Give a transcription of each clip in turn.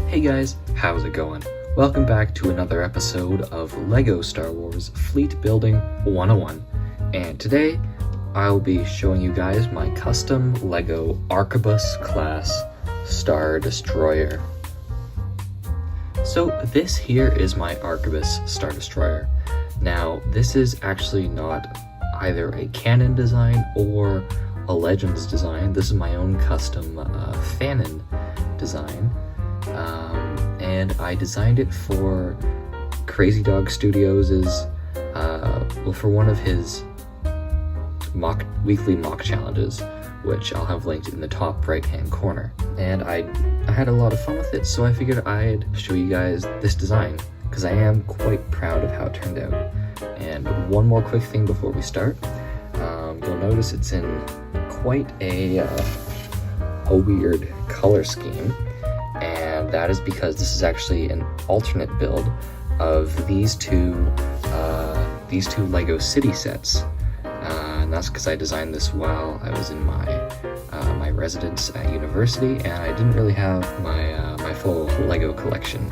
Hey guys, how's it going? Welcome back to another episode of LEGO Star Wars Fleet Building 101. And today, I'll be showing you guys my custom LEGO Arquebus-Class Star Destroyer. So this here is my Arquebus Star Destroyer. Now, this is actually not either a canon design or a Legends design. This is my own custom fanon design. And I designed it for Crazy Dog Studios' for one of his weekly mock challenges, which I'll have linked in the top right hand corner. And I had a lot of fun with it, so I figured I'd show you guys this design because I am quite proud of how it turned out. And one more quick thing before we start, you'll notice it's in quite a weird color scheme. And that is because this is actually an alternate build of these two LEGO city sets, and that's because I designed this while I was in my residence at university, and I didn't really have my full LEGO collection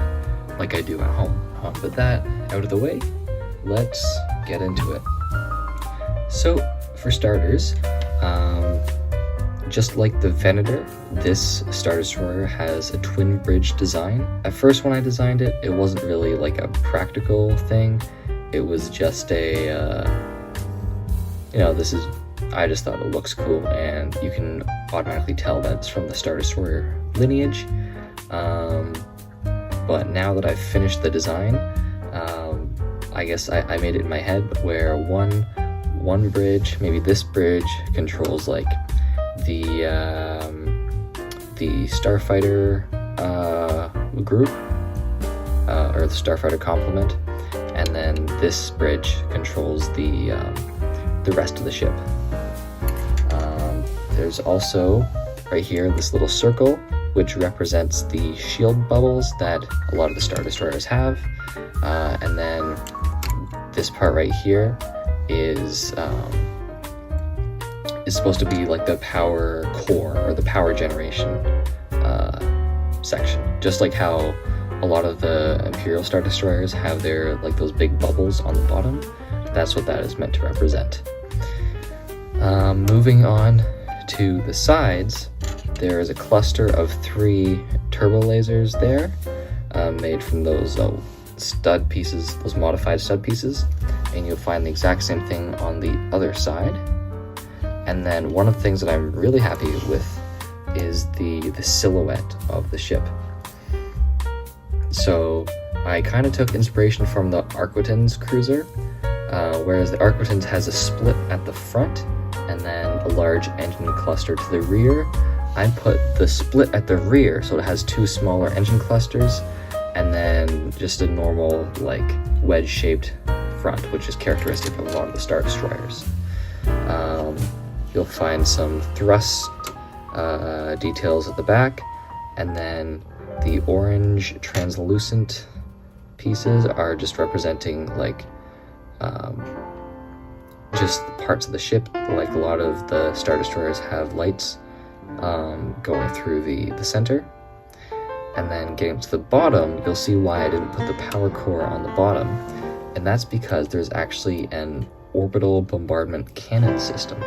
like I do at home. But that out of the way, let's get into it. So for starters, just like the Venator, this Star Destroyer has a twin bridge design. At first when I designed it, it wasn't really like a practical thing. It was just a, I just thought it looks cool, and you can automatically tell that it's from the Star Destroyer lineage. But now that I've finished the design, I guess I made it in my head where one bridge, maybe this bridge, controls like the Starfighter group, or the Starfighter complement, and then this bridge controls the rest of the ship. There's also right here this little circle which represents the shield bubbles that a lot of the Star Destroyers have, and then this part right here is supposed to be like the power core or the power generation section, just like how a lot of the Imperial Star Destroyers have their like those big bubbles on the bottom. That's what that is meant to represent. Moving on to the sides, there is a cluster of 3 turbo lasers there, made from those stud pieces, those modified stud pieces, and you'll find the exact same thing on the other side. And then one of the things that I'm really happy with is the silhouette of the ship. So I kind of took inspiration from the Arquitens cruiser, whereas the Arquitens has a split at the front and then a large engine cluster to the rear. I put the split at the rear, so it has 2 smaller engine clusters and then just a normal like wedge-shaped front, which is characteristic of a lot of the Star Destroyers. You'll find some thrust details at the back, and then the orange translucent pieces are just representing like just the parts of the ship. Like a lot of the Star Destroyers have lights going through the center. And then getting to the bottom, you'll see why I didn't put the power core on the bottom, and that's because there's actually an orbital bombardment cannon system.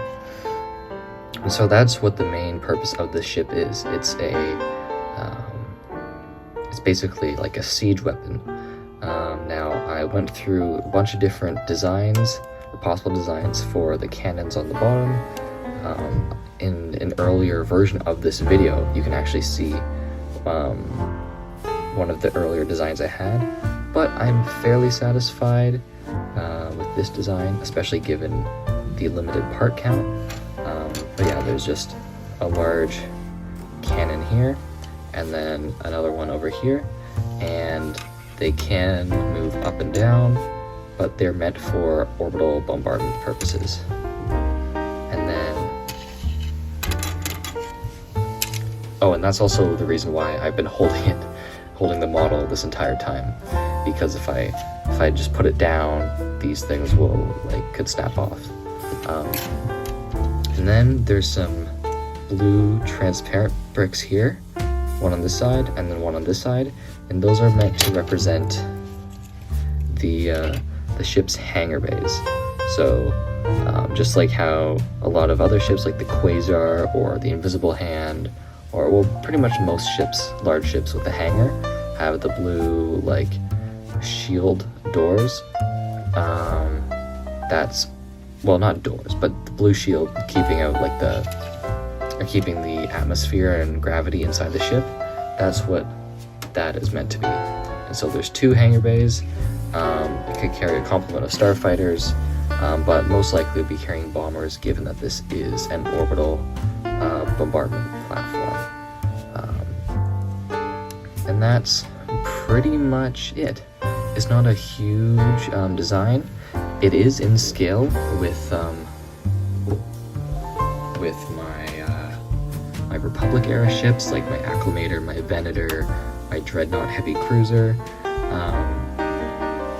And so that's what the main purpose of this ship is. It's basically like a siege weapon. Now I went through a bunch of different designs, or possible designs, for the cannons on the bottom. In an earlier version of this video, you can actually see one of the earlier designs I had, but I'm fairly satisfied with this design, especially given the limited part count. But yeah, there's just a large cannon here, and then another one over here, and they can move up and down, but they're meant for orbital bombardment purposes. And then, oh, and that's also the reason why I've been holding the model this entire time, because if I just put it down, these things could snap off. And then there's some blue transparent bricks here, one on this side, and then one on this side, and those are meant to represent the ship's hangar bays. So just like how a lot of other ships, like the Quasar or the Invisible Hand, or well, pretty much most ships, large ships with a hangar, have the blue like shield doors. That's, well, not doors, but the blue shield keeping out like keeping the atmosphere and gravity inside the ship. That's what that is meant to be. And so there's 2 hangar bays. It could carry a complement of starfighters, but most likely be carrying bombers, given that this is an orbital bombardment platform. And that's pretty much it. It's not a huge design. It is in scale with my Republic era ships, like my Acclimator, my Venator, my Dreadnought heavy cruiser,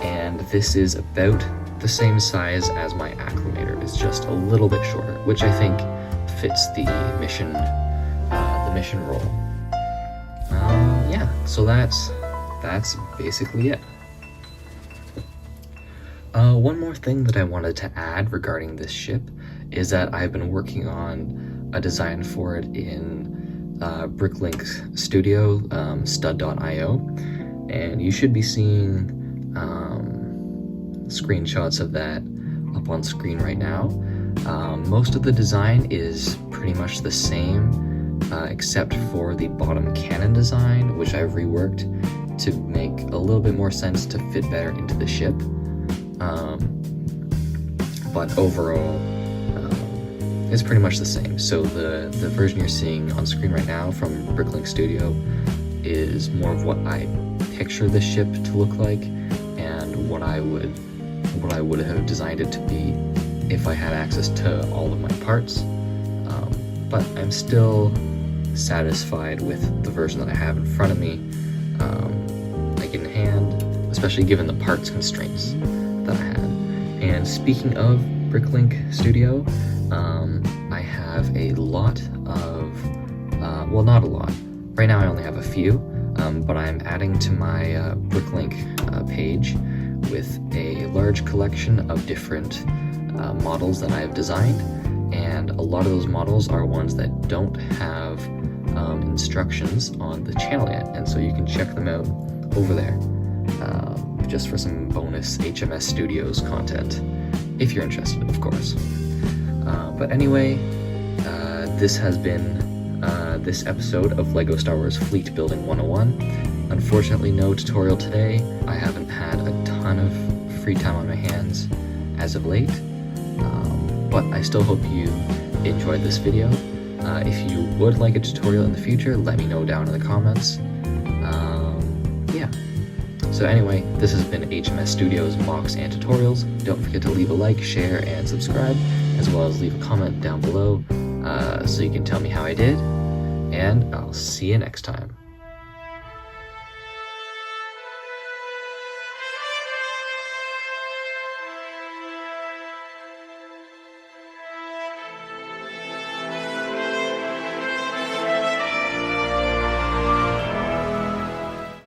and this is about the same size as my Acclimator. It's just a little bit shorter, which I think fits the mission role. Yeah, so that's basically it. One more thing that I wanted to add regarding this ship is that I've been working on a design for it in Bricklink Studio, stud.io, and you should be seeing screenshots of that up on screen right now. Most of the design is pretty much the same, except for the bottom cannon design, which I've reworked to make a little bit more sense to fit better into the ship. But overall, it's pretty much the same. So the version you're seeing on screen right now from Bricklink Studio is more of what I picture the ship to look like, and what I would have designed it to be if I had access to all of my parts. But I'm still satisfied with the version that I have in front of me, like in hand, especially given the parts constraints that I had. And speaking of Bricklink Studio, I have a lot of, well, not a lot. Right now I only have a few, but I'm adding to my Bricklink page with a large collection of different models that I've designed, and a lot of those models are ones that don't have instructions on the channel yet, and so you can check them out over there, just for some bonus HMS Studios content, if you're interested, of course. But anyway, this has been this episode of LEGO Star Wars Fleet Building 101. Unfortunately, no tutorial today. I haven't had a ton of free time on my hands as of late, but I still hope you enjoyed this video. If you would like a tutorial in the future, let me know down in the comments. Yeah. So anyway, this has been HMS Studios Mocks and Tutorials. Don't forget to leave a like, share, and subscribe, as well as leave a comment down below so you can tell me how I did, and I'll see you next time.